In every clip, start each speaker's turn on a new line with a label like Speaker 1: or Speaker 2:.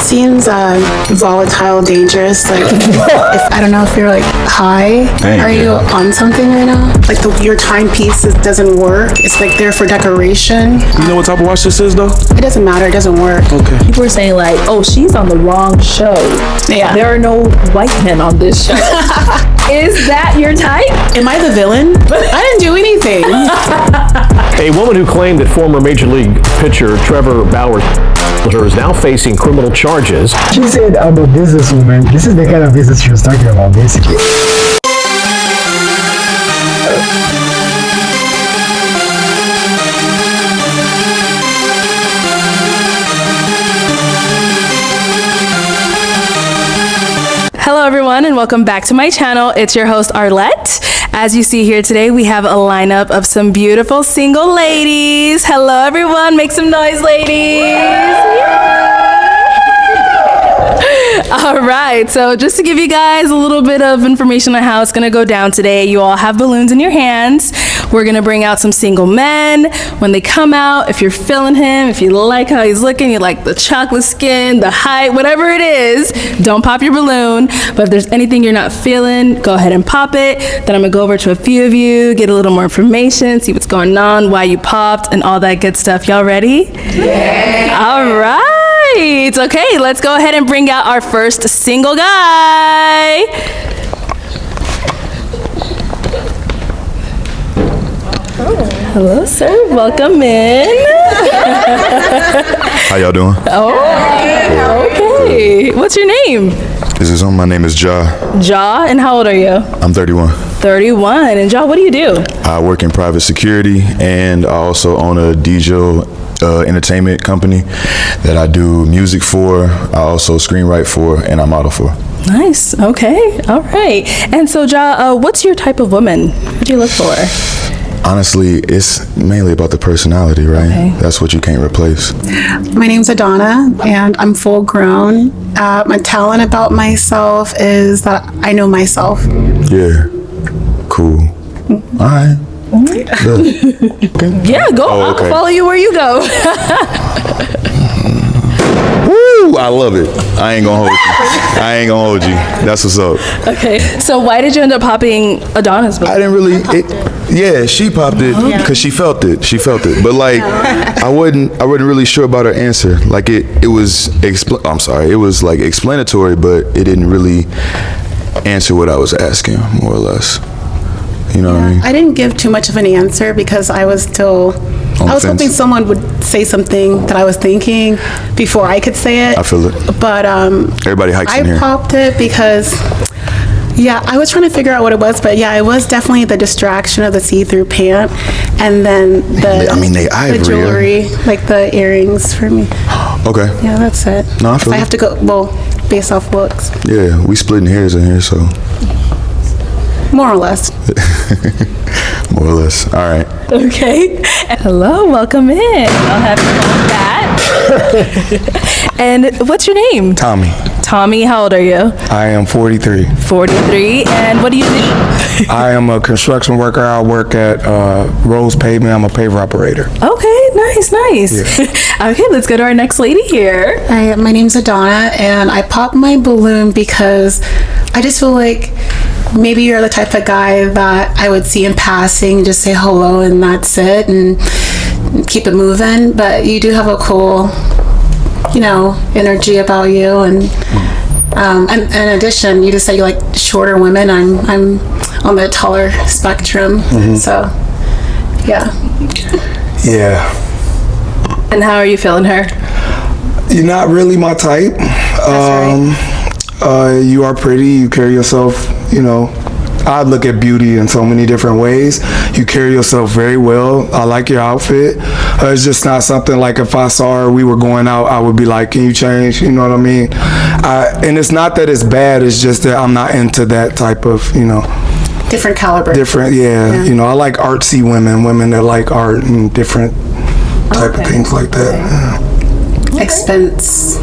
Speaker 1: seems volatile, dangerous. Like, I don't know if you're like high. Are you on something right now? Like your timepiece doesn't work. It's like there for decoration.
Speaker 2: You know what type of watch this is though?
Speaker 1: It doesn't matter. It doesn't work.
Speaker 2: Okay.
Speaker 3: People are saying like, oh, she's on the wrong show.
Speaker 1: Yeah.
Speaker 3: There are no white men on this show. Is that your type?
Speaker 1: Am I the villain? I didn't do anything.
Speaker 4: A woman who claimed that former Major League pitcher Trevor Bauer is now facing criminal charges.
Speaker 5: She said, I'm a businesswoman. This is the kind of business she was talking about, basically.
Speaker 6: Hello everyone and welcome back to my channel. It's your host Arlette. As you see here today, we have a lineup of some beautiful single ladies. Hello everyone, make some noise, ladies. All right, so just to give you guys a little bit of information on how it's gonna go down today, you all have balloons in your hands. We're gonna bring out some single men. When they come out, if you're feeling him, if you like how he's looking, you like the chocolate skin, the height, whatever it is, don't pop your balloon. But if there's anything you're not feeling, go ahead and pop it. Then I'm gonna go over to a few of you, get a little more information, see what's going on, why you popped, and all that good stuff. Y'all ready? Yeah. All right. Okay, let's go ahead and bring out our first single guy. Hello, sir. Welcome in.
Speaker 7: How y'all doing?
Speaker 6: Oh, okay. What's your name?
Speaker 7: My name is Ja.
Speaker 6: Ja, and how old are you?
Speaker 7: I'm 31.
Speaker 6: 31. And Ja, what do you do?
Speaker 7: I work in private security, and I also own a DJ entertainment company that I do music for. I also screenwrite for, and I model for.
Speaker 6: Nice. Okay. All right. And so, Ja, what's your type of woman? What do you look for?
Speaker 7: Honestly, it's mainly about the personality, right?
Speaker 6: Okay.
Speaker 7: That's what you can't replace.
Speaker 1: My name's Adanna, and I'm full grown. My talent about myself is that I know myself.
Speaker 7: Yeah. Cool. All right.
Speaker 6: Yeah, go.
Speaker 7: Oh, okay.
Speaker 6: I'll follow you where you go.
Speaker 7: Woo! I love it. I ain't gonna hold you. That's what's up.
Speaker 6: Okay. So why did you end up popping Adanna's balloon?
Speaker 7: I didn't really. She popped it because she felt it. But like, I wasn't really sure about her answer. Like it was like explanatory, but it didn't really answer what I was asking, more or less. You know what I mean?
Speaker 1: I didn't give too much of an answer because I was hoping someone would say something that I was thinking before I could say it.
Speaker 7: I feel it.
Speaker 1: But
Speaker 7: everybody hikes in here.
Speaker 1: I popped it because, I was trying to figure out what it was, but it was definitely the distraction of the see-through pant, and then the jewelry, like the earrings for me.
Speaker 7: Okay.
Speaker 1: Yeah, that's it.
Speaker 7: No, I feel
Speaker 1: I have to go, based off looks.
Speaker 7: Yeah, we splitting hairs in here, so.
Speaker 1: More or less.
Speaker 7: More or less. All right.
Speaker 6: Okay. Hello, welcome in. I'll have you on that. And what's your name?
Speaker 8: Tommy.
Speaker 6: Tommy, how old are you?
Speaker 8: I am 43.
Speaker 6: 43. And what do you do?
Speaker 8: I am a construction worker. I work at Rose Pavement. I'm a paver operator.
Speaker 6: Okay, nice. Yeah. Okay, let's go to our next lady here.
Speaker 1: Hi, my name's Adanna, and I popped my balloon because I just feel like maybe you're the type of guy that I would see in passing, just say hello and that's it, and keep it moving. But you do have a cool, energy about you. And in addition, you just said you like shorter women. I'm on the taller spectrum. Mm-hmm. So, yeah.
Speaker 8: Yeah.
Speaker 6: And how are you feeling her?
Speaker 8: You're not really my type.
Speaker 1: That's
Speaker 8: right. You are pretty. You carry yourself, I look at beauty in so many different ways. You carry yourself very well. I like your outfit. It's just not something like if I saw her, we were going out, I would be like, can you change? You know what I mean? And it's not that it's bad. It's just that I'm not into that type of,
Speaker 1: different caliber.
Speaker 8: Different, yeah. I like artsy women that like art and different type of things like that.
Speaker 1: Yeah. Expense.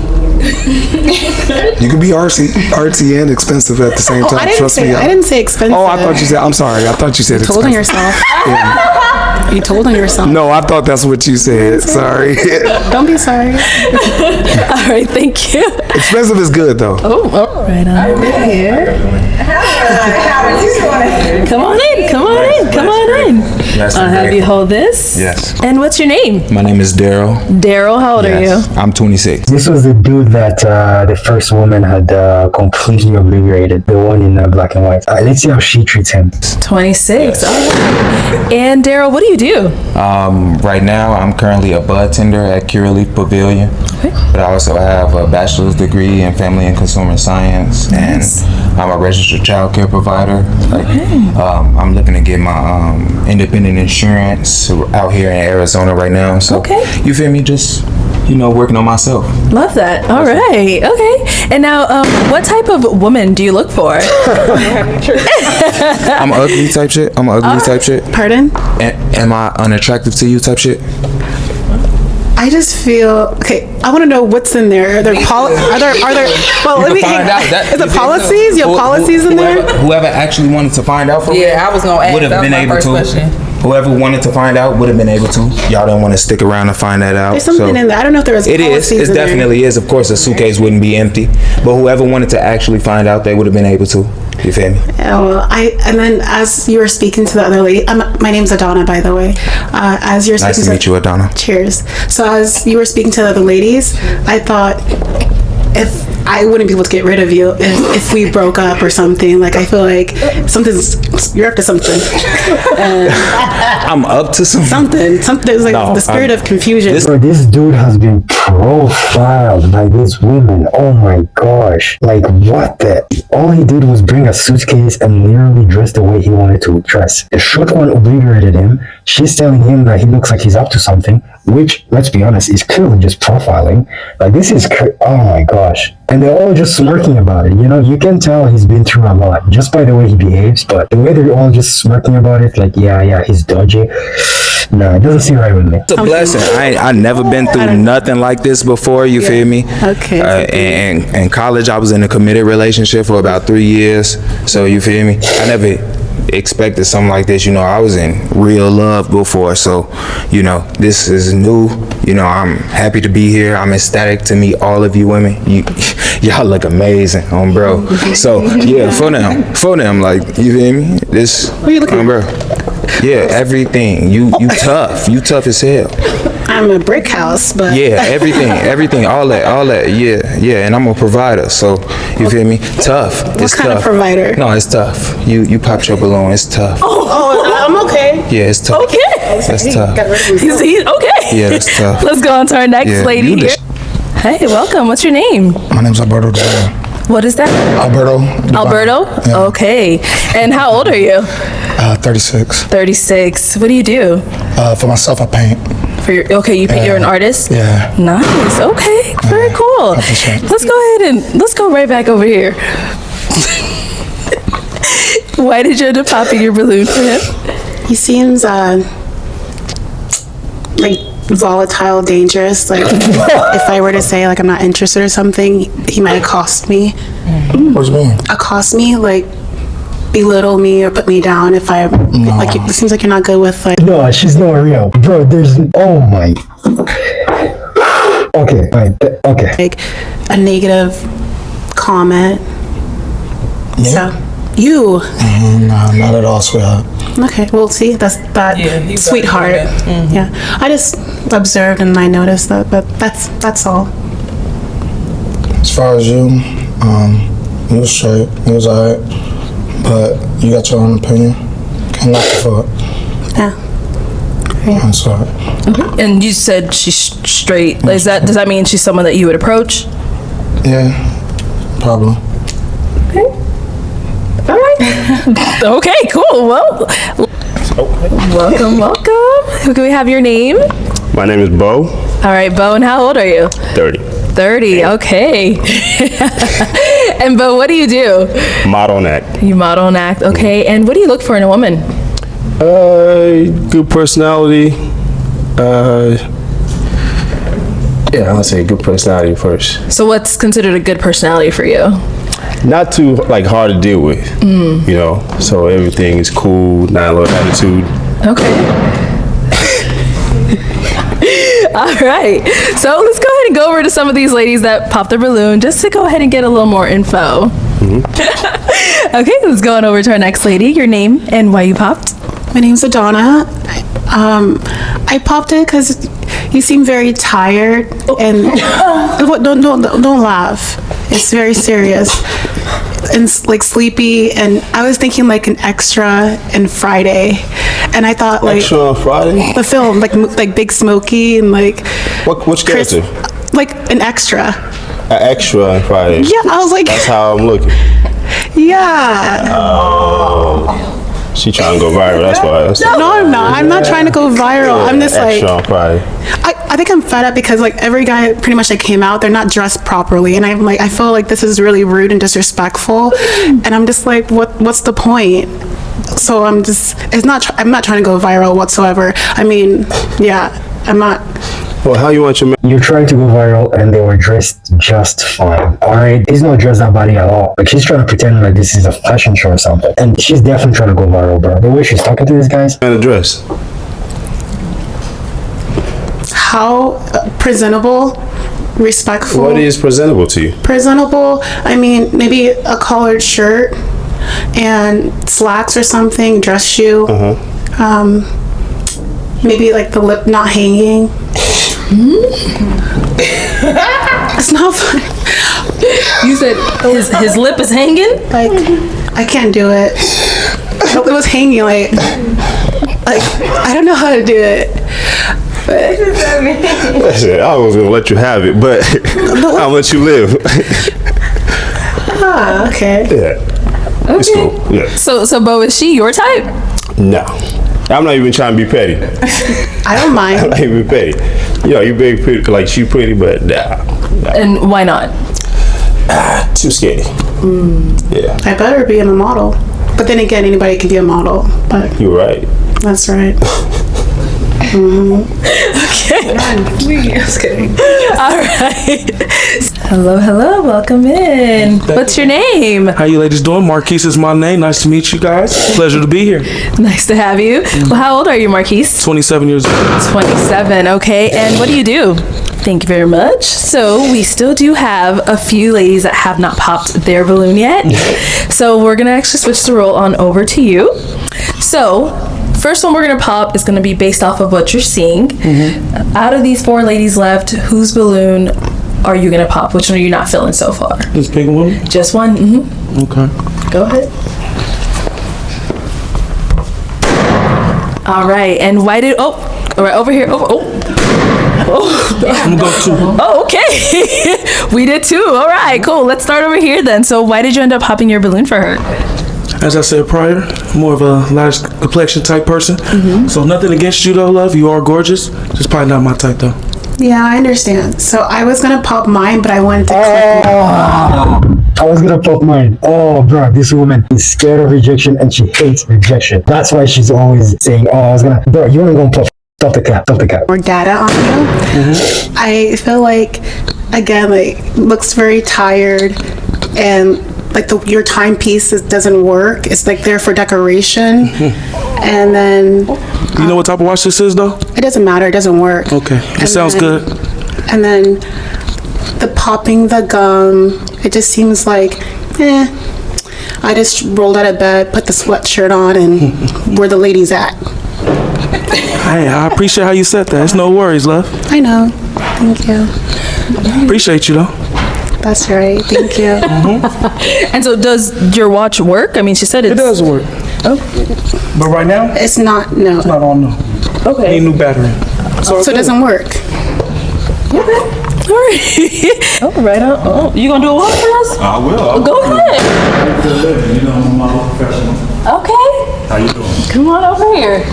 Speaker 8: You can be artsy and expensive at the same time.
Speaker 1: I didn't
Speaker 8: Trust
Speaker 1: say.
Speaker 8: me.
Speaker 1: I didn't say expensive.
Speaker 8: Oh, I thought you said. I'm sorry. I thought you said
Speaker 1: You told on
Speaker 8: expensive.
Speaker 1: yourself. You told on yourself.
Speaker 8: No, I thought that's what you said. Sorry.
Speaker 1: Don't be sorry.
Speaker 6: All right, thank you.
Speaker 8: Expensive is good though.
Speaker 6: Oh, all right, on here. Come on in, come on in, come on in.
Speaker 2: Yes,
Speaker 6: I'll have you hold this.
Speaker 2: Yes.
Speaker 6: And what's your name?
Speaker 2: My name is Daryl.
Speaker 6: Daryl, how old are you?
Speaker 2: I'm 26.
Speaker 5: This was the dude that the first woman had completely obliterated, the one in black and white. Let's see how she treats him.
Speaker 6: 26. All right. And Daryl, what do you do?
Speaker 2: Right now, I'm currently a bud tender at Curaleaf Pavilion.
Speaker 6: Okay.
Speaker 2: But I also have a bachelor's degree in family and consumer science.
Speaker 6: Nice.
Speaker 2: And I'm a registered child care provider. Like, I'm looking to get my independent insurance out here in Arizona right now. So,
Speaker 6: Okay.
Speaker 2: you feel me? Just, working on myself.
Speaker 6: Love that. All right. Okay. And now, what type of woman do you look for?
Speaker 2: I'm ugly type shit. Type shit.
Speaker 1: Pardon?
Speaker 2: Am I unattractive to you type shit?
Speaker 1: I just feel okay. I want to know what's in there. Are there? Well, let me.
Speaker 2: Find out that
Speaker 1: Is it policies? You have policies in there?
Speaker 2: Whoever actually wanted to find out from me,
Speaker 9: I was gonna ask.
Speaker 2: would have been able to.
Speaker 9: Question.
Speaker 2: Whoever wanted to find out would have been able to. Y'all didn't want to stick around to find that out.
Speaker 1: There's something in there. I don't know if there was.
Speaker 2: It is.
Speaker 1: policies
Speaker 2: It
Speaker 1: in there.
Speaker 2: definitely is. Of course, a suitcase wouldn't be empty, but whoever wanted to actually find out, they would have been able to. You feel me?
Speaker 1: Well, and then as you were speaking to the other lady, my name's Adanna, by the way. As you're
Speaker 2: Nice
Speaker 1: speaking
Speaker 2: to meet you, Adanna.
Speaker 1: Cheers. So as you were speaking to the other ladies, I thought if I wouldn't be able to get rid of you if we broke up or something. Like I feel like you're up to something.
Speaker 2: I'm up to something.
Speaker 1: Something. There's like the spirit of confusion.
Speaker 5: Bro, this dude has been profiled by this woman. Oh my gosh. Like, what the? All he did was bring a suitcase and literally dress the way he wanted to dress. The short one obliterated him. She's telling him that he looks like he's up to something, which, let's be honest, is clearly just profiling. Like, this is, oh my gosh. And they're all just smirking about it. You can tell he's been through a lot just by the way he behaves, but the way they're all just smirking about it, like, yeah, he's dodgy. No, it doesn't seem right with me.
Speaker 2: It's a blessing. I never been through nothing like this before. You feel me?
Speaker 1: Okay.
Speaker 2: And in college, I was in a committed relationship for about 3 years. So you feel me? I never expected something like this. I was in real love before. So, this is new. I'm happy to be here. I'm ecstatic to meet all of you women. Y'all look amazing, bro. So yeah, for them, like, you feel me? This, bro. Yeah, everything. You tough. You tough as hell.
Speaker 1: I'm a brick house, but
Speaker 2: Yeah, everything, all that. Yeah. And I'm a provider, so you feel me? Tough. It's
Speaker 1: kind of
Speaker 2: tough.
Speaker 1: provider?
Speaker 2: No, it's tough. You popped your balloon. It's tough.
Speaker 1: I'm okay.
Speaker 2: Yeah, it's tough.
Speaker 6: Okay.
Speaker 2: That's tough.
Speaker 6: He's okay.
Speaker 2: Yeah, that's tough.
Speaker 6: Let's go on to our next
Speaker 2: Yeah,
Speaker 6: lady
Speaker 2: you
Speaker 6: here. Hey, welcome. What's your name?
Speaker 8: My name's Alberto.
Speaker 6: What is that?
Speaker 8: Alberto.
Speaker 6: Alberto?
Speaker 8: Yeah.
Speaker 6: Okay. And how old are you?
Speaker 8: 36.
Speaker 6: 36. What do you do?
Speaker 8: For myself, I paint.
Speaker 6: You're an artist?
Speaker 8: Yeah.
Speaker 6: Nice. Okay. Very cool.
Speaker 8: appreciate it.
Speaker 6: Let's go ahead and let's go right back over here. Why did you end up popping your balloon for him?
Speaker 1: He seems like volatile, dangerous. Like if I were to say like I'm not interested or something, he might accost me.
Speaker 8: What do you mean?
Speaker 1: Accost me, like belittle me or put me down if I like. It seems like you're not good with like.
Speaker 5: No, she's not real. Bro, oh my. Okay, fine. Okay.
Speaker 1: Like a negative comment.
Speaker 8: Yeah.
Speaker 1: So you.
Speaker 8: No, not at all, sweetheart.
Speaker 1: Okay, well, see, that's that
Speaker 9: he's
Speaker 1: sweetheart.
Speaker 9: better.
Speaker 1: Yeah, I just observed and I noticed that, but that's all.
Speaker 8: As far as you, you was straight, you was alright, but you got your own opinion. Can't knock you for it.
Speaker 1: Yeah.
Speaker 8: I'm sorry.
Speaker 6: And you said she's straight. Does that mean she's someone that you would approach?
Speaker 8: Yeah, probably.
Speaker 6: All right. Okay, cool. Well, welcome. Can we have your name?
Speaker 10: My name is Bo,
Speaker 6: All right, Bo, and how old are you?
Speaker 10: 30.
Speaker 6: 30, okay. And Bo, what do you do?
Speaker 10: Model and act.
Speaker 6: You model and act, okay. And what do you look for in a woman?
Speaker 10: Good personality.
Speaker 9: Yeah, I would say good personality first.
Speaker 6: So what's considered a good personality for you?
Speaker 10: Not too like hard to deal with, you know. So everything is cool, not a little attitude.
Speaker 6: Okay. All right. So let's go ahead and go over to some of these ladies that popped their balloon just to go ahead and get a little more info. Okay, let's go on over to our next lady. Your name and why you popped.
Speaker 1: My name's Adanna. I popped it because you seem very tired and don't laugh. It's very serious and like sleepy. And I was thinking like an extra in Friday, and I thought like
Speaker 10: Extra on Friday?
Speaker 1: the film like Big Smokey and like
Speaker 10: Which character?
Speaker 1: like an extra.
Speaker 10: An extra on Friday.
Speaker 1: Yeah, I was like,
Speaker 10: That's how I'm looking.
Speaker 1: yeah.
Speaker 10: She trying to go viral. That's why.
Speaker 1: No, I'm not. I'm not trying to go viral. I'm just like,
Speaker 10: extra on Friday.
Speaker 1: I think I'm fed up because like every guy pretty much that came out, they're not dressed properly, and I'm like, I feel like this is really rude and disrespectful, and I'm just like, what's the point? So I'm not trying to go viral whatsoever. I mean, yeah, I'm not.
Speaker 10: Well, how you want your man?
Speaker 5: You're trying to go viral and they were dressed just fine. Alright? He's not dressed that body at all. Like she's trying to pretend like this is a fashion show or something. And she's definitely trying to go viral, bro. The way she's talking to these guys.
Speaker 10: And a dress.
Speaker 1: How presentable, respectful.
Speaker 10: What is presentable to you?
Speaker 1: Presentable? I mean, maybe a collared shirt and slacks or something, dress shoe. Maybe like the lip not hanging. It's not funny.
Speaker 6: You said his lip is hanging?
Speaker 1: Like, I can't do it. It was hanging like I don't know how to do it. But
Speaker 10: Listen, I was gonna let you have it, but I'll let you live.
Speaker 1: okay.
Speaker 10: Yeah. It's cool. Yeah.
Speaker 6: So Bo, is she your type?
Speaker 10: No. I'm not even trying to be petty.
Speaker 1: I don't
Speaker 10: I'm
Speaker 1: mind.
Speaker 10: not even petty. You know, you very pretty, like she pretty, but nah.
Speaker 6: And why not?
Speaker 10: Too skinny. Yeah.
Speaker 1: I better be a model. But then again, anybody can be a model. But
Speaker 10: You're right.
Speaker 1: that's right.
Speaker 6: Okay. Just kidding. All right. Hello, welcome in. What's your name?
Speaker 11: How you ladies doing? Marquise is my name. Nice to meet you guys. Pleasure to be here.
Speaker 6: Nice to have you. Well, how old are you, Marquise?
Speaker 11: 27 years old.
Speaker 6: 27, okay. And what do you do? Thank you very much. So we still do have a few ladies that have not popped their balloon yet. So we're gonna actually switch the role on over to you. So first one we're gonna pop is gonna be based off of what you're seeing. Out of these 4 ladies left, whose balloon are you gonna pop? Which one are you not feeling so far?
Speaker 11: This big one?
Speaker 6: Just one?
Speaker 11: Okay.
Speaker 6: Go ahead. All right, and why did, all right, over here,
Speaker 11: I'm gonna go 2.
Speaker 6: Oh, okay. We did 2. All right, cool. Let's start over here then. So why did you end up popping your balloon for her?
Speaker 11: As I said prior, more of a large complexion type person. So nothing against you though, love. You are gorgeous. Just probably not my type though.
Speaker 1: Yeah, I understand. So I was gonna pop mine, but I wanted to click
Speaker 5: I was gonna pop mine. Oh, bro, this woman is scared of rejection and she hates rejection. That's why she's always saying, "Oh, I was gonna." Bro, you ain't gonna pop. Stop the cap. Stop the cap.
Speaker 1: more data on you. I feel like, again, like looks very tired, and like your timepiece doesn't work. It's like there for decoration, and then
Speaker 11: You know what type of watch this is though?
Speaker 1: it doesn't matter. It doesn't work.
Speaker 11: Okay, it sounds good.
Speaker 1: And then the popping the gum, it just seems like, I just rolled out of bed, put the sweatshirt on, and where the ladies at.
Speaker 11: Hey, I appreciate how you said that. It's no worries, love.
Speaker 1: I know. Thank you.
Speaker 11: Appreciate you though.
Speaker 1: That's right. Thank you.
Speaker 6: And so does your watch work? I mean, she said
Speaker 11: It does work.
Speaker 6: Oh.
Speaker 11: But right now,
Speaker 1: It's not, no.
Speaker 11: it's not on no.
Speaker 6: Okay.
Speaker 11: Need new battery.
Speaker 1: So it doesn't work.
Speaker 6: All right. All right. Oh, you gonna do a walk for us?
Speaker 10: I will.
Speaker 6: Go ahead.
Speaker 11: You know, I'm a professional.
Speaker 6: Okay.
Speaker 10: How you doing?
Speaker 6: Come on over here.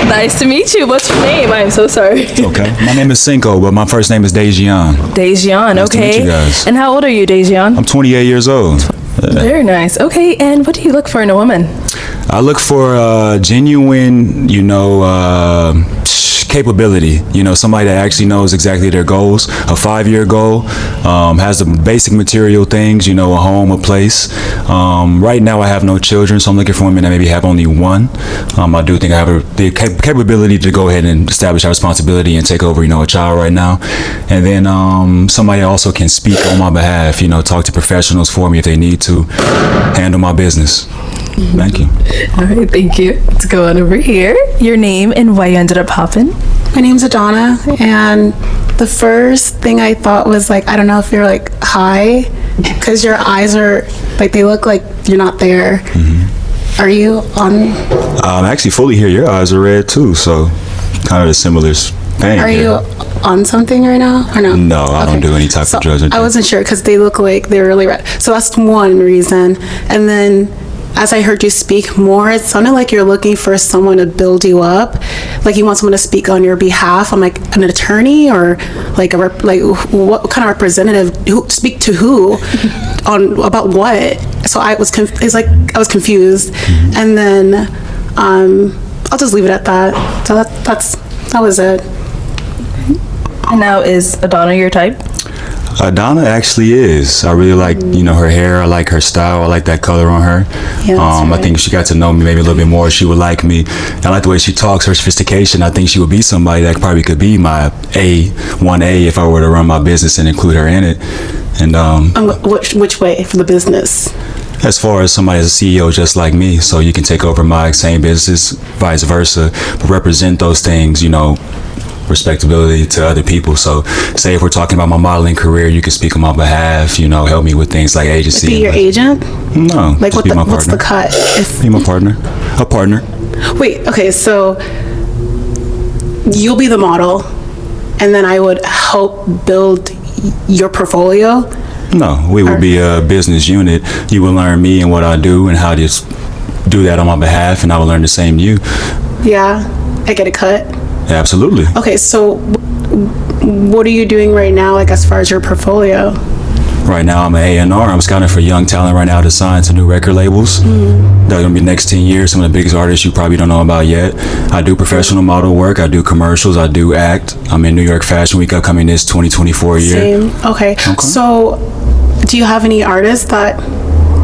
Speaker 6: Nice to meet you. What's your name? I'm so sorry.
Speaker 12: Okay. My name is Cinco, but my first name is Dejian.
Speaker 6: Dejian.
Speaker 12: Nice to
Speaker 6: Okay.
Speaker 12: meet you guys.
Speaker 6: And how old are you, Dejian?
Speaker 12: I'm 28 years old.
Speaker 6: Very nice. Okay. And what do you look for in a woman?
Speaker 12: I look for genuine, capability. You know, somebody that actually knows exactly their goals. A 5-year goal, has the basic material things. You know, a home, a place. Right now, I have no children, so I'm looking for women that maybe have only one. I do think I have the capability to go ahead and establish our responsibility and take over, you know, a child right now. And then somebody also can speak on my behalf. You know, talk to professionals for me if they need to. Handle my business. Thank you.
Speaker 6: All right, thank you. Let's go on over here. Your name and why you ended up popping.
Speaker 1: My name's Adanna, and the first thing I thought was like, I don't know if you're like high, because your eyes are like, they look like you're not there. Are you on?
Speaker 12: I'm actually fully here. Your eyes are red too, so kind of a similar thing.
Speaker 1: Are you on something right now or no?
Speaker 12: No, I don't do any type of drugs.
Speaker 1: I wasn't sure because they look like they're really red. So that's one reason. And then as I heard you speak more, it sounded like you're looking for someone to build you up. Like you want someone to speak on your behalf. I'm like an attorney or like what kind of representative? Who speak to who? On about what? So I was I was confused. And then I'll just leave it at that. So that was it.
Speaker 6: And now is Adanna your type?
Speaker 12: Adanna actually is. I really like, you know, her hair. I like her style. I like that color on her.
Speaker 1: Yeah,
Speaker 12: I think if she got to know me maybe a little bit more, she would like me. I like the way she talks, her sophistication. I think she would be somebody that probably could be my 1A if I were to run my business and include her in it. And
Speaker 1: which way for the business?
Speaker 12: As far as somebody as a CEO just like me, so you can take over my same business, vice versa, but represent those things, you know, respectability to other people. So say if we're talking about my modeling career, you can speak on my behalf, you know, help me with things like agency.
Speaker 1: Be your agent?
Speaker 12: No.
Speaker 1: Like
Speaker 12: just be my
Speaker 1: what's
Speaker 12: partner.
Speaker 1: the cut?
Speaker 12: Be my partner. A partner.
Speaker 1: Wait, okay, so you'll be the model and then I would help build your portfolio?
Speaker 12: No, we will be a business unit. You will learn me and what I do and how to do that on my behalf, and I will learn the same you.
Speaker 1: Yeah, I get a cut?
Speaker 12: Absolutely.
Speaker 1: Okay, so what are you doing right now, like as far as your portfolio?
Speaker 12: Right now, I'm an A&R. I'm scouting for young talent right now to sign to new record labels. They're going to be next 10 years. Some of the biggest artists you probably don't know about yet. I do professional model work. I do commercials. I do act. I'm in New York Fashion Week upcoming this 2024 year.
Speaker 1: Same. Okay. So do you have any artists that...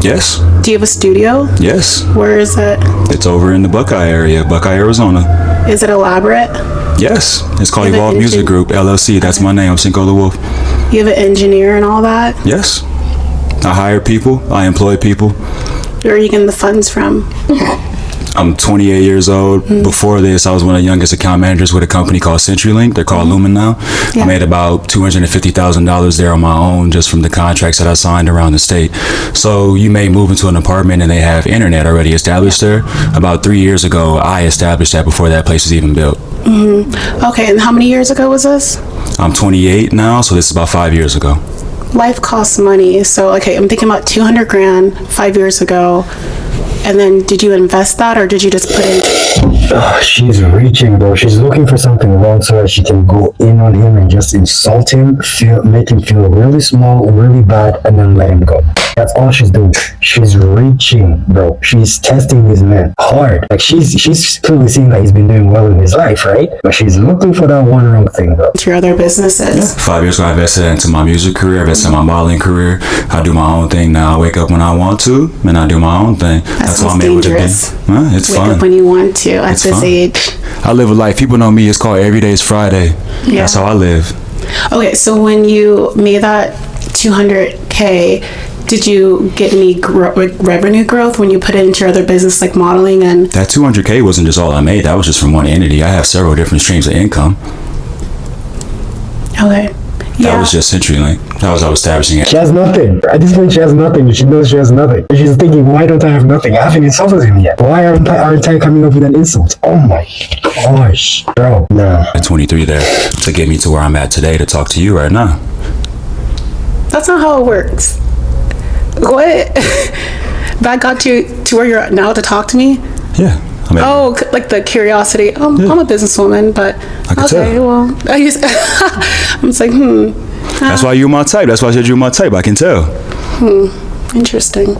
Speaker 12: Yes.
Speaker 1: Do you have a studio?
Speaker 12: Yes.
Speaker 1: Where is it?
Speaker 12: It's over in the Buckeye area, Buckeye, Arizona.
Speaker 1: Is it elaborate?
Speaker 12: Yes. It's called Evolve Music Group, LLC. That's my name. I'm Cinco the Wolf.
Speaker 1: You have an engineer and all that?
Speaker 12: Yes. I hire people. I employ people.
Speaker 1: Where are you getting the funds from?
Speaker 12: I'm 28 years old. Before this, I was one of the youngest account managers with a company called CenturyLink. They're called Lumen now. I made about $250,000 there on my own just from the contracts that I signed around the state. So you may move into an apartment and they have internet already established there. About 3 years ago, I established that before that place was even built.
Speaker 1: Okay, and how many years ago was this?
Speaker 12: I'm 28 now, so this is about 5 years ago.
Speaker 1: Life costs money. So, okay, I'm thinking about 200 grand 5 years ago. And then did you invest that or did you just put in?
Speaker 5: She's reaching, bro. She's looking for something wrong so that she can go in on him and just insult him, make him feel really small, really bad, and then let him go. That's all she's doing. She's reaching, bro. She's testing this man hard. Like she's clearly seeing that he's been doing well in his life, right? But she's looking for that one wrong thing, bro.
Speaker 1: To your other businesses.
Speaker 12: 5 years ago, I invested into my music career, I invested in my modeling career. I do my own thing now. I wake up when I want to, and I do my own thing. That's what I'm able to do. It's
Speaker 1: Wake
Speaker 12: fun.
Speaker 1: up when you want to at this age.
Speaker 12: I live a life. People know me. It's called Every Day's Friday.
Speaker 1: Yeah.
Speaker 12: That's how I live.
Speaker 1: Okay, so when you made that 200K, did you get any revenue growth when you put it into your other business like modeling and?
Speaker 12: That 200K wasn't just all I made. That was just from one entity. I have several different streams of income.
Speaker 1: Okay.
Speaker 12: That was just CenturyLink. That was I was establishing it.
Speaker 5: She has nothing. At this point, she has nothing. She knows she has nothing. She's thinking, why don't I have nothing? I haven't insulted him yet. Why aren't I coming up with an insult? Oh my gosh, bro. Nah.
Speaker 12: At 23 there to get me to where I'm at today to talk to you right now.
Speaker 1: That's not how it works. What? That got you to where you're at now to talk to me?
Speaker 12: Yeah.
Speaker 1: Like the curiosity. I'm a businesswoman, but okay, well, I'm just like,
Speaker 12: That's why you're my type. That's why I said you're my type. I can tell.
Speaker 1: Interesting.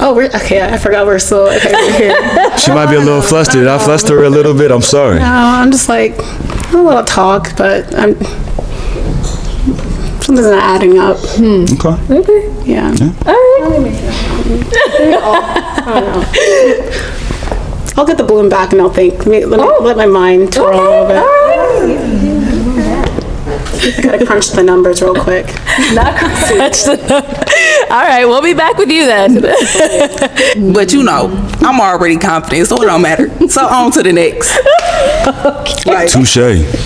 Speaker 1: Oh, okay. I forgot we're still okay. We're here.
Speaker 12: She might be a little flustered. I fluster her a little bit. I'm sorry.
Speaker 1: No, I'm just like a little talk, but something's not adding up.
Speaker 12: Okay.
Speaker 1: Yeah.
Speaker 6: All right.
Speaker 1: I don't know. I'll get the balloon back and I'll think. Let my mind twirl a little bit. I gotta crunch the numbers real quick.
Speaker 6: Not crunch the numbers. All right, we'll be back with you then.
Speaker 13: But you know, I'm already confident, so it don't matter. So on to the next.
Speaker 6: Okay.
Speaker 12: Touche.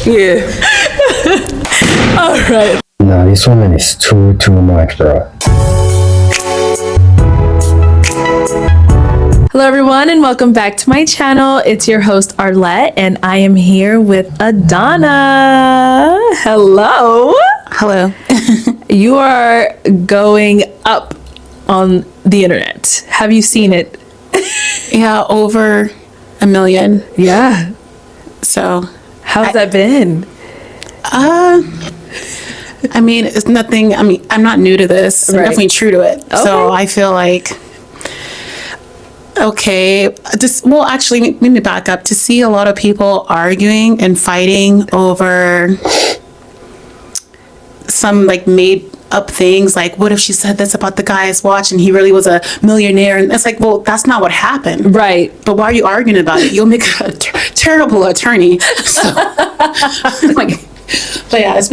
Speaker 13: Yeah.
Speaker 6: All right.
Speaker 5: No, this woman is too much, bro.
Speaker 6: Hello everyone and welcome back to my channel. It's your host Arlette and I am here with Adanna. Hello.
Speaker 14: Hello.
Speaker 6: You are going up on the internet. Have you seen it?
Speaker 1: Yeah, over 1 million.
Speaker 6: Yeah.
Speaker 1: So
Speaker 6: how's that been?
Speaker 1: I mean, it's nothing. I mean, I'm not new to this. I'm definitely true to it. Okay. So I feel like, okay, actually, let me back up. To see a lot of people arguing and fighting over some like made up things, like what if she said this about the guy's watch and he really was a millionaire, and it's like, well, that's not what happened,
Speaker 6: right?
Speaker 1: But why are you arguing about it? You'll make a terrible attorney. So, like, but yeah, it's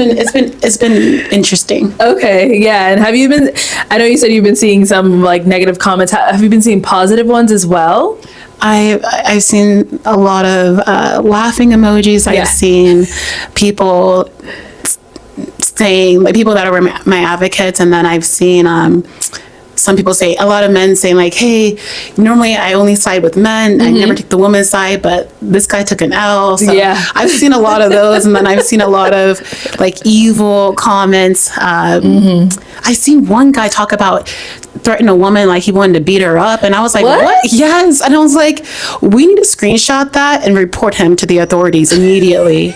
Speaker 1: been interesting.
Speaker 6: Okay, yeah. And have you been? I know you said you've been seeing some like negative comments. Have you been seeing positive ones as well?
Speaker 1: I've seen a lot of laughing emojis. I've seen people saying, like, people that are my advocates, and then I've seen some people say, a lot of men saying like, hey, normally I only side with men. I never take the woman's side, but this guy took an L. So yeah, I've seen a lot of those, and then I've seen a lot of like evil comments. I seen one guy talk about threatening a woman like he wanted to beat her up, and I was like, what? Yes. And I was like, we need to screenshot that and report him to the authorities immediately.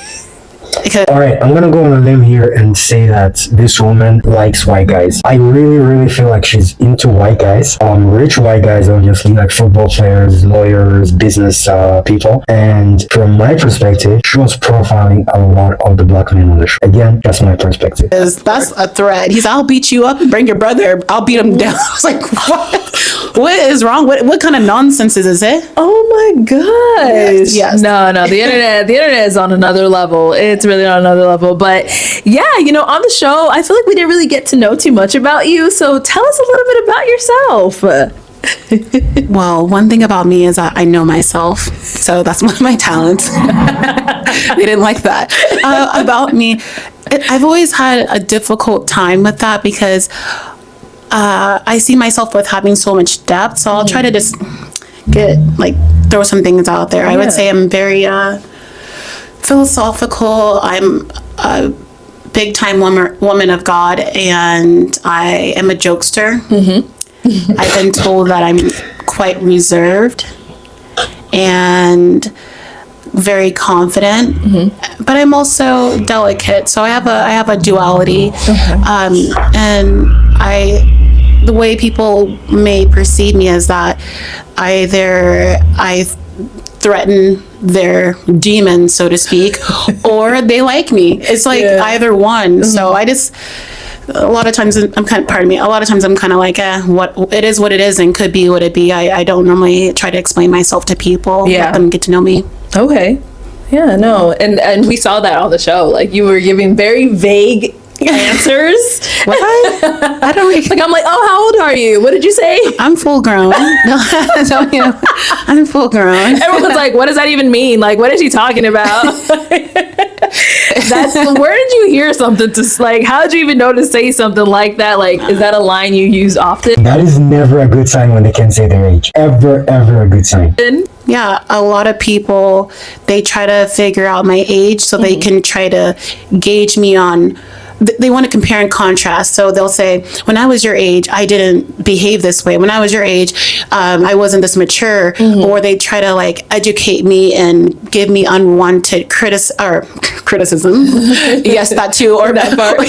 Speaker 5: All right, I'm gonna go on a limb here and say that this woman likes white guys. I really feel like she's into white guys, rich white guys, obviously, like football players, lawyers, business people. And from my perspective, she was profiling a lot of the black men on the show. Again, that's my perspective.
Speaker 1: That's a threat. He's, I'll beat you up and bring your brother. I'll beat him down. I was like, what? What is wrong? What kind of nonsense is this?
Speaker 6: Oh my gosh.
Speaker 1: Yes.
Speaker 6: No, the internet is on another level. It's really on another level. But yeah, on the show, I feel like we didn't really get to know too much about you. So tell us a little bit about yourself.
Speaker 1: Well, one thing about me is I know myself. So that's one of my talents. They didn't like that. About me, I've always had a difficult time with that because I see myself with having so much depth. So I'll try to just throw some things out there. I would say I'm very philosophical. I'm a big time woman of God, and I am a jokester. I've been told that I'm quite reserved and very confident, but I'm also delicate. So I have a duality, and the way people may perceive me is that either I threaten their demon, so to speak, or they like me. It's like either one. So I just, a lot of times I'm kind of like, what it is and could be what it be. I don't normally try to explain myself to people. Let them get to know me.
Speaker 6: Okay. Yeah, no. And we saw that on the show. Like, you were giving very vague answers.
Speaker 1: What? I don't
Speaker 6: like, I'm like, oh, how old are you? What did you say?
Speaker 1: I'm full grown. I'm full grown.
Speaker 6: Everyone's like, what does that even mean? Like, what is she talking about? Where did you hear something how did you even know to say something like that? Like, is that a line you use often?
Speaker 5: That is never a good sign when they can say their age. Ever a good sign.
Speaker 1: Yeah, a lot of people, they try to figure out my age so they can try to gauge me on they want to compare and contrast. So they'll say, when I was your age, I didn't behave this way. When I was your age, I wasn't this mature. Or they try to like educate me and give me unwanted criticism. Yes, that too. Or that part.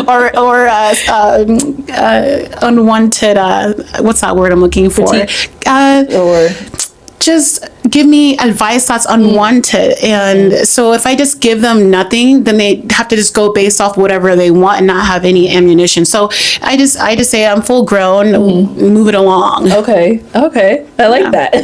Speaker 1: or unwanted. What's that word I'm looking for? Or just give me advice that's unwanted. And so if I just give them nothing, then they have to just go based off whatever they want and not have any ammunition. So I just say I'm full grown, move it along.
Speaker 6: Okay. I like that.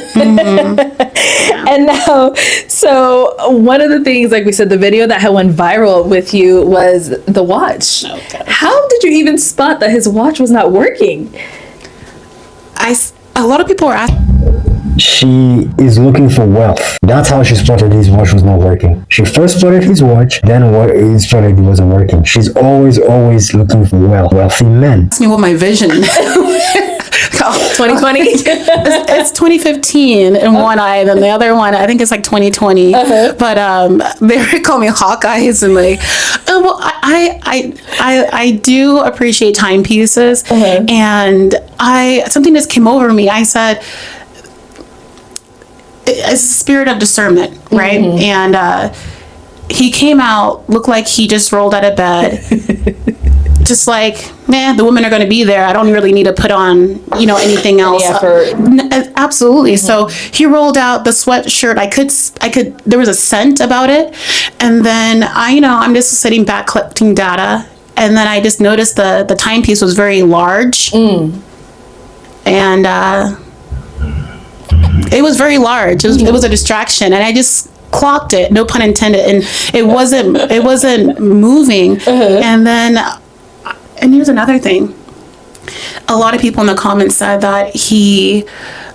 Speaker 6: And now, so one of the things, like we said, the video that had went viral with you was the watch. Okay. How did you even spot that his watch was not working?
Speaker 1: A lot of people are asking.
Speaker 5: She is looking for wealth. That's how she spotted his watch was not working. She first spotted his watch, then spotted it wasn't working. She's always looking for wealthy men.
Speaker 1: Ask me what my vision.
Speaker 6: 2020?
Speaker 1: It's 2015 in one eye, then the other one, I think it's like 2020. But they call me Hawkeyes, and like, well, I do appreciate timepieces, and something just came over me. I said, it's a spirit of discernment, right? And he came out, looked like he just rolled out of bed. Just like, man, the women are going to be there. I don't really need to put on, anything else. Absolutely. So he rolled out the sweatshirt. I could, there was a scent about it. And then I'm just sitting back collecting data. And then I just noticed the timepiece was very large. And, it was very large. It was a distraction, and I just clocked it. No pun intended. And it wasn't moving. And here's another thing. A lot of people in the comments said that he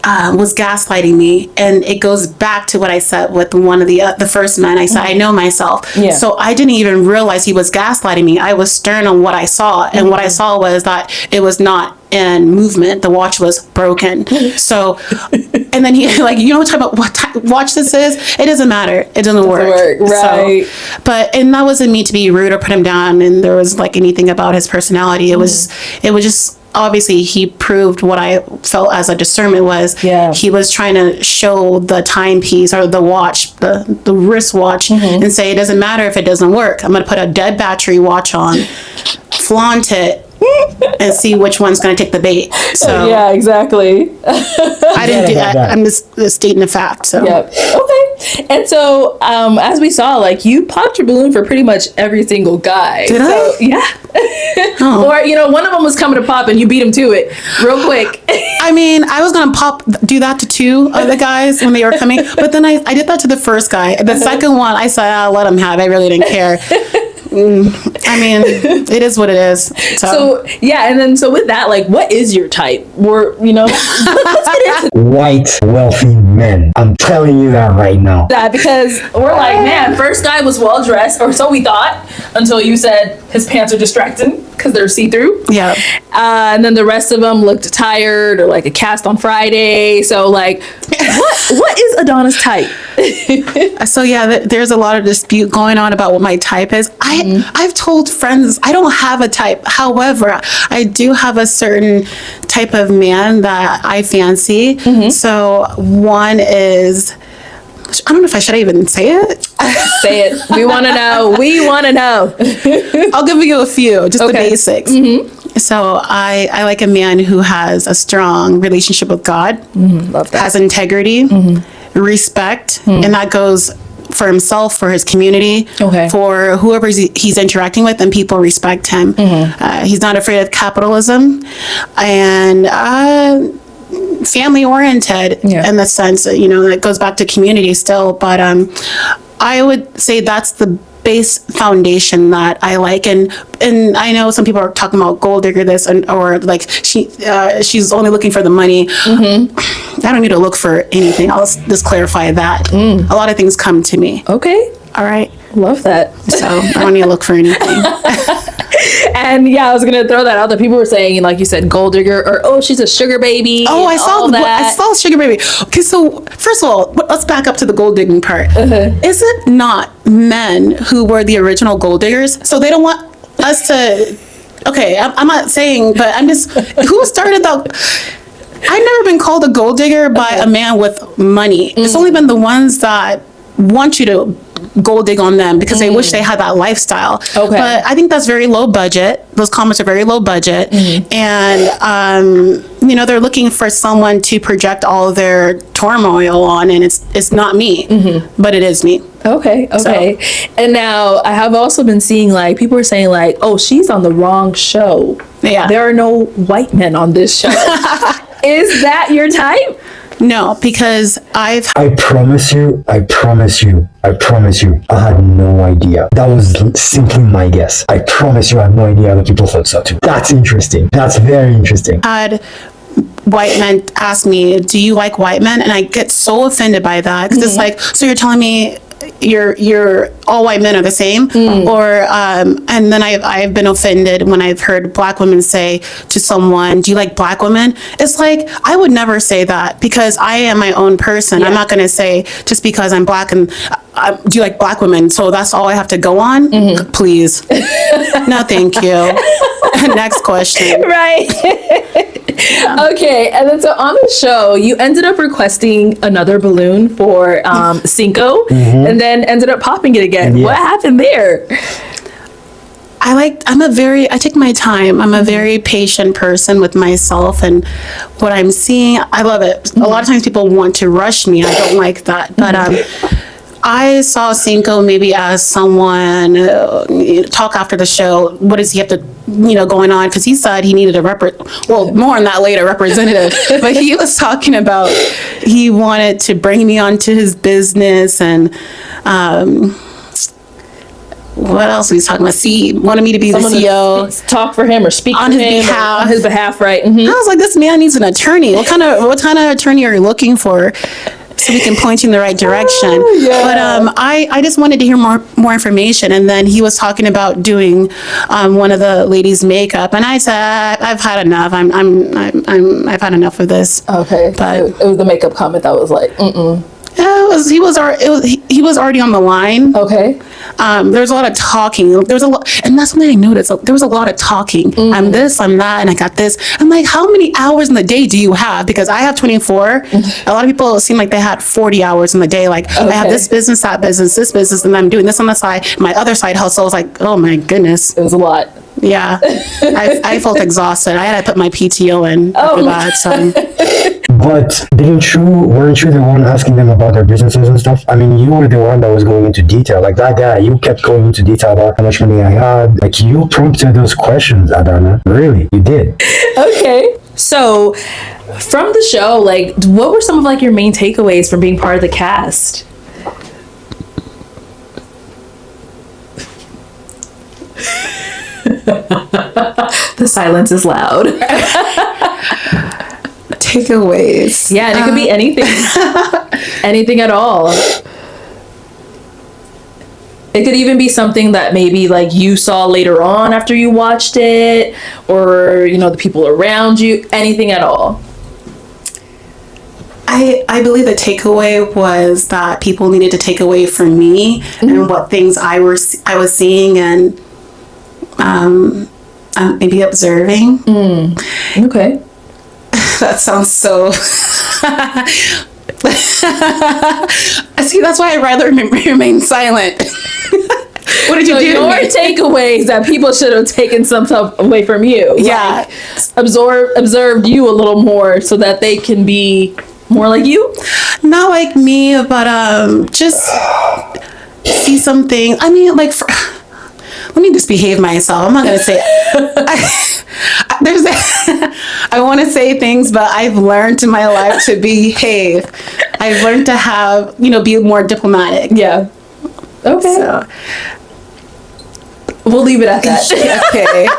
Speaker 1: was gaslighting me, and it goes back to what I said with one of the first men. I said, I know myself. So I didn't even realize he was gaslighting me. I was stern on what I saw, and what I saw was that it was not in movement. The watch was broken. So, and then he like, what type of watch this is? It doesn't matter. It doesn't work.
Speaker 6: Right.
Speaker 1: So, and that wasn't me to be rude or put him down, and there was like anything about his personality. It was just, obviously he proved what I felt as a discernment was. He was trying to show the timepiece or the watch, the wristwatch, and say, it doesn't matter if it doesn't work. I'm going to put a dead battery watch on, flaunt it, and see which one's going to take the bait. So
Speaker 6: yeah, exactly.
Speaker 1: I didn't do that. I'm just stating a fact. So
Speaker 6: okay. And so as we saw, like, you popped your balloon for pretty much every single guy.
Speaker 1: Did I?
Speaker 6: Yeah. Or one of them was coming to pop and you beat him to it real quick.
Speaker 1: I mean, I was gonna do that to two of the guys when they were coming, but then I did that to the first guy. The second one, I said, I'll let him have it. I really didn't care. I mean, it is what it is.
Speaker 6: So yeah, and then so with that, like, what is your type? Or let's get into
Speaker 5: white wealthy men. I'm telling you that right now.
Speaker 6: that, because we're like, man, first guy was well dressed, or so we thought, until you said his pants are distracting because they're see-through.
Speaker 1: Yeah.
Speaker 6: And then the rest of them looked tired or like a cast on Friday. So like, what is Adanna's type?
Speaker 1: So yeah, there's a lot of dispute going on about what my type is. I've told friends I don't have a type. However, I do have a certain type of man that I fancy. So one is, I don't know if I should even say it.
Speaker 6: Say it. We want to know. We want to know.
Speaker 1: I'll give you a few, just the basics. So I like a man who has a strong relationship with God,
Speaker 6: Love that.
Speaker 1: has integrity, respect, and that goes for himself, for his community, for whoever he's interacting with, and people respect him. He's not afraid of capitalism, and family oriented in the sense that, that goes back to community still. But I would say that's the base foundation that I like, and I know some people are talking about gold digger this, or like she's only looking for the money. I don't need to look for anything. I'll just clarify that. A lot of things come to me.
Speaker 6: Okay.
Speaker 1: All right.
Speaker 6: Love that.
Speaker 1: So I don't need to look for anything.
Speaker 6: And yeah, I was gonna throw that out there. People were saying, like you said, gold digger, or she's a sugar baby.
Speaker 1: Oh, I saw sugar baby. Okay, so first of all, let's back up to the gold digging part. Is it not men who were the original gold diggers? So they don't want us to, okay, I'm not saying, but I'm just, who started the, I've never been called a gold digger by a man with money. It's only been the ones that want you to gold dig on them because they wish they had that lifestyle.
Speaker 6: Okay.
Speaker 1: But I think that's very low budget. Those comments are very low budget. And, you know, they're looking for someone to project all of their turmoil on, and it's not me, but it is me.
Speaker 6: Okay. And now I have also been seeing like people are saying like, oh, she's on the wrong show.
Speaker 1: Yeah.
Speaker 6: There are no white men on this show. Is that your type?
Speaker 1: No, because
Speaker 5: I promise you, I had no idea. That was simply my guess. I promise you, I had no idea other people thought so too. That's interesting. That's very interesting.
Speaker 1: Had white men ask me, do you like white men? And I get so offended by that because it's like, so you're telling me you're all white men are the same, or and then I've been offended when I've heard black women say to someone, do you like black women? It's like, I would never say that because I am my own person. I'm not going to say just because I'm black and do you like black women, so that's all I have to go on? Please. No, thank you. Next question.
Speaker 6: Right. Okay, and then so on the show, you ended up requesting another balloon for Cinco, and then ended up popping it again. Yeah. What happened there?
Speaker 1: I take my time. I'm a very patient person with myself and what I'm seeing. I love it. A lot of times people want to rush me. I don't like that. But I saw Cinco maybe as someone talk after the show. What does he have to, going on? Because he said he needed a more on that later, representative. But he was talking about he wanted to bring me onto his business and what else was he talking about? He wanted me to be
Speaker 6: Someone
Speaker 1: the CEO.
Speaker 6: Talk for him or speak
Speaker 1: on
Speaker 6: for
Speaker 1: his
Speaker 6: him
Speaker 1: behalf.
Speaker 6: On his behalf, right?
Speaker 1: I was like, this man needs an attorney. What kind of attorney are you looking for? So we can point you in the right direction. But I just wanted to hear more information. And then he was talking about doing one of the ladies' makeup, and I said, I've had enough. I've had enough of this.
Speaker 6: Okay, but it was the makeup comment that was like,
Speaker 1: He was already on the line.
Speaker 6: Okay.
Speaker 1: There was a lot of talking. There was a lot, and that's something I noticed. There was a lot of talking. I'm this, I'm that, and I got this. I'm like, how many hours in the day do you have? Because I have 24. A lot of people seem like they had 40 hours in the day. Like, I have this business, that business, this business, and I'm doing this on the side. My other side hustle was like, oh my goodness.
Speaker 6: It was a lot.
Speaker 1: Yeah. I felt exhausted. I had to put my PTO in after that. So.
Speaker 5: But weren't you the one asking them about their businesses and stuff? I mean, you were the one that was going into detail. Like that guy, you kept going into detail about how much money I had. Like you prompted those questions, Adanna. Really, you did.
Speaker 6: Okay. So from the show, like, what were some of like your main takeaways from being part of the cast? The silence is loud.
Speaker 1: Takeaways.
Speaker 6: Yeah, and it could be anything. Anything at all. It could even be something that maybe like you saw later on after you watched it, or the people around you, anything at all.
Speaker 1: I believe the takeaway was that people needed to take away from me and what things I was seeing and maybe observing.
Speaker 6: Okay.
Speaker 1: That sounds so. See, that's why I'd rather remain silent. What did you do?
Speaker 6: Your takeaways that people should have taken some stuff away from you.
Speaker 1: Yeah.
Speaker 6: Like, observed you a little more so that they can be more like you.
Speaker 1: Not like me, but just see something. I mean, like. Let me just behave myself. I'm not going to say I want to say things, but I've learned in my life to behave. I've learned to have, be more diplomatic.
Speaker 6: Yeah. Okay.
Speaker 1: So.
Speaker 6: We'll leave it at that.
Speaker 1: Okay.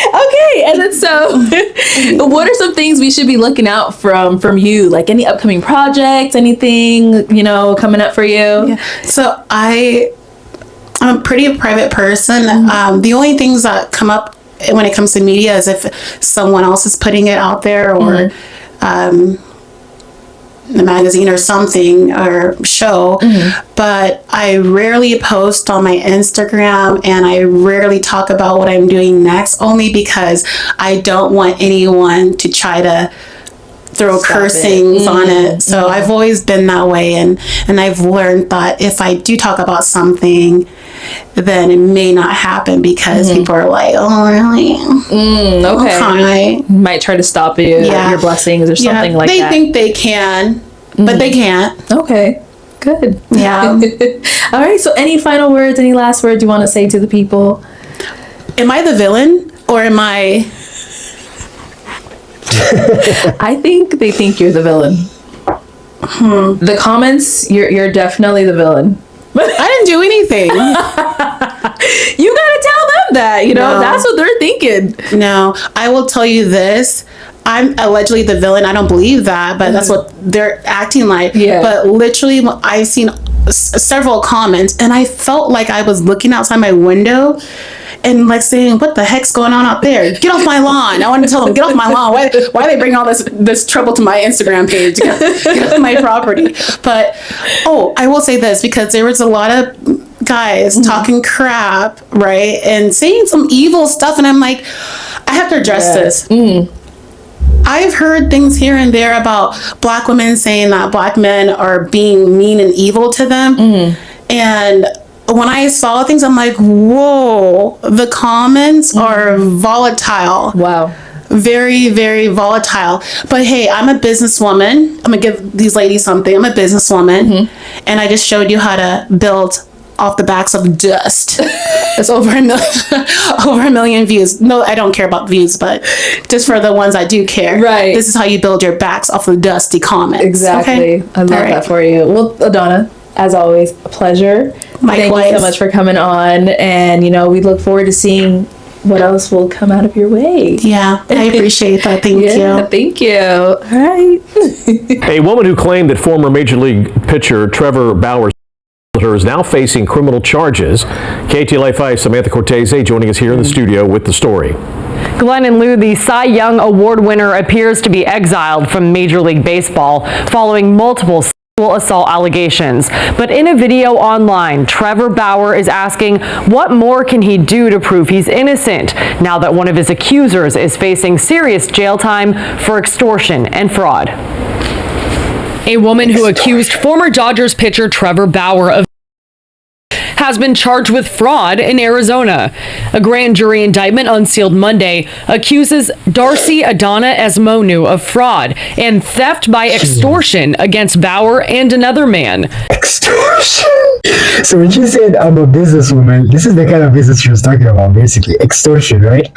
Speaker 6: Okay. And then so what are some things we should be looking out from you? Like any upcoming projects, anything, coming up for you?
Speaker 1: Yeah. So I'm a pretty private person. The only things that come up when it comes to media is if someone else is putting it out there or the magazine or something or show, but I rarely post on my Instagram and I rarely talk about what I'm doing next, only because I don't want anyone to try to throw cursings on it. So I've always been that way, and I've learned that if I do talk about something, then it may not happen because people are like, oh really?
Speaker 6: Okay. Might try to stop you, your blessings or something like
Speaker 1: they
Speaker 6: that.
Speaker 1: think they can, but they can't.
Speaker 6: Okay, good.
Speaker 1: Yeah.
Speaker 6: All right, so any final words, any last words you want to say to the people?
Speaker 1: Am I the villain or am I...
Speaker 6: I think they think you're the villain. The comments, you're definitely the villain.
Speaker 1: I didn't do anything.
Speaker 6: You gotta tell them that,
Speaker 1: No.
Speaker 6: that's what they're thinking.
Speaker 1: No, I will tell you this. I'm allegedly the villain. I don't believe that, but that's what they're acting like.
Speaker 6: Yeah.
Speaker 1: But literally, I've seen several comments, and I felt like I was looking outside my window and like saying, what the heck's going on out there? Get off my lawn. I want to tell them, get off my lawn. Why are they bringing all this trouble to my Instagram page? Get off my property. But, I will say this, because there was a lot of guys talking crap, right? And saying some evil stuff. And I'm like, I have to address this. I've heard things here and there about Black women saying that Black men are being mean and evil to them. And when I saw things, I'm like, whoa, the comments are volatile.
Speaker 6: Wow.
Speaker 1: Very, very volatile. But hey, I'm a businesswoman. I'm gonna give these ladies something. I'm a businesswoman. And I just showed you how to build off the backs of dust. It's over a million views. No, I don't care about views, but just for the ones I do care.
Speaker 6: Right.
Speaker 1: This is how you build your backs off of dusty comments.
Speaker 6: Exactly.
Speaker 1: Okay?
Speaker 6: I love that for you. Well, Adanna, as always, a pleasure. Thank you so much for coming on. And, we look forward to seeing what else will come out of your way.
Speaker 1: Yeah, I appreciate that. Thank you.
Speaker 6: Thank you. All right.
Speaker 4: A woman who claimed that former Major League pitcher Trevor Bauer is now facing criminal charges. KTLA 5 Samantha Cortese joining us here in the studio with the story.
Speaker 14: Glenn and Lou, the Cy Young Award winner, appears to be exiled from Major League Baseball following multiple sexual assault allegations. But in a video online, Trevor Bauer is asking what more can he do to prove he's innocent now that one of his accusers is facing serious jail time for extortion and fraud. A woman who accused former Dodgers pitcher Trevor Bauer of has been charged with fraud in Arizona. A grand jury indictment unsealed Monday accuses Darcy Adanna Esmonu of fraud and theft by extortion against Bauer and another man.
Speaker 5: Extortion? So when she said I'm a businesswoman, this is the kind of business she was talking about, basically. Extortion, right?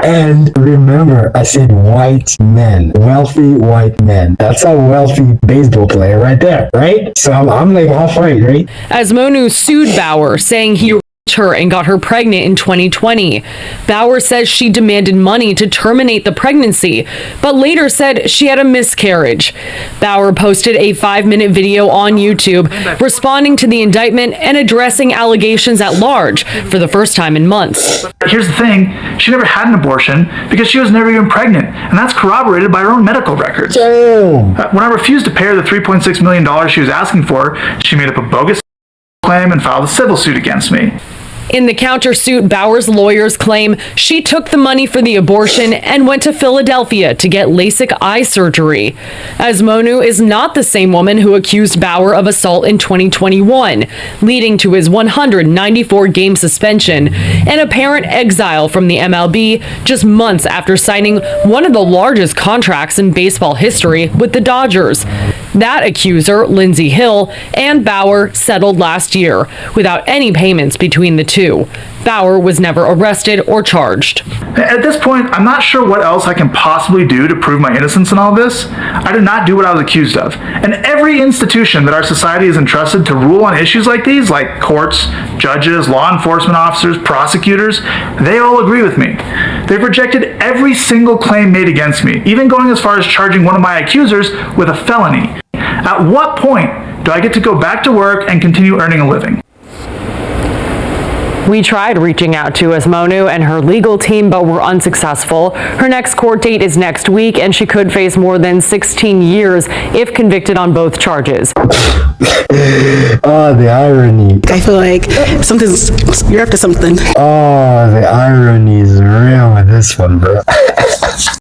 Speaker 5: And remember, I said white men, wealthy white men. That's a wealthy baseball player right there, right? So I'm like half right, right?
Speaker 14: Esmonu sued Bauer, saying he her and got her pregnant in 2020. Bauer says she demanded money to terminate the pregnancy, but later said she had a miscarriage. Bauer posted a 5-minute video on YouTube responding to the indictment and addressing allegations at large for the first time in months.
Speaker 15: Here's the thing, she never had an abortion because she was never even pregnant, and that's corroborated by her own medical records.
Speaker 5: Damn.
Speaker 15: When I refused to pay her the $3.6 million she was asking for, she made up a bogus claim and filed a civil suit against me.
Speaker 14: In the countersuit, Bauer's lawyers claim she took the money for the abortion and went to Philadelphia to get LASIK eye surgery. Esmonu is not the same woman who accused Bauer of assault in 2021, leading to his 194-game suspension and apparent exile from the MLB just months after signing one of the largest contracts in baseball history with the Dodgers. That accuser, Lindsey Hill, and Bauer settled last year without any payments between the two. Bauer was never arrested or charged.
Speaker 15: At this point, I'm not sure what else I can possibly do to prove my innocence in all this. I did not do what I was accused of. And every institution that our society is entrusted to rule on issues like these, like courts, judges, law enforcement officers, prosecutors, they all agree with me. They've rejected every single claim made against me, even going as far as charging one of my accusers with a felony. At what point do I get to go back to work and continue earning a living?
Speaker 14: We tried reaching out to Asmonu and her legal team, but were unsuccessful. Her next court date is next week, and she could face more than 16 years if convicted on both charges.
Speaker 5: Oh, the irony.
Speaker 1: I feel like you're up to something.
Speaker 5: Oh, the irony is real with this one, bro.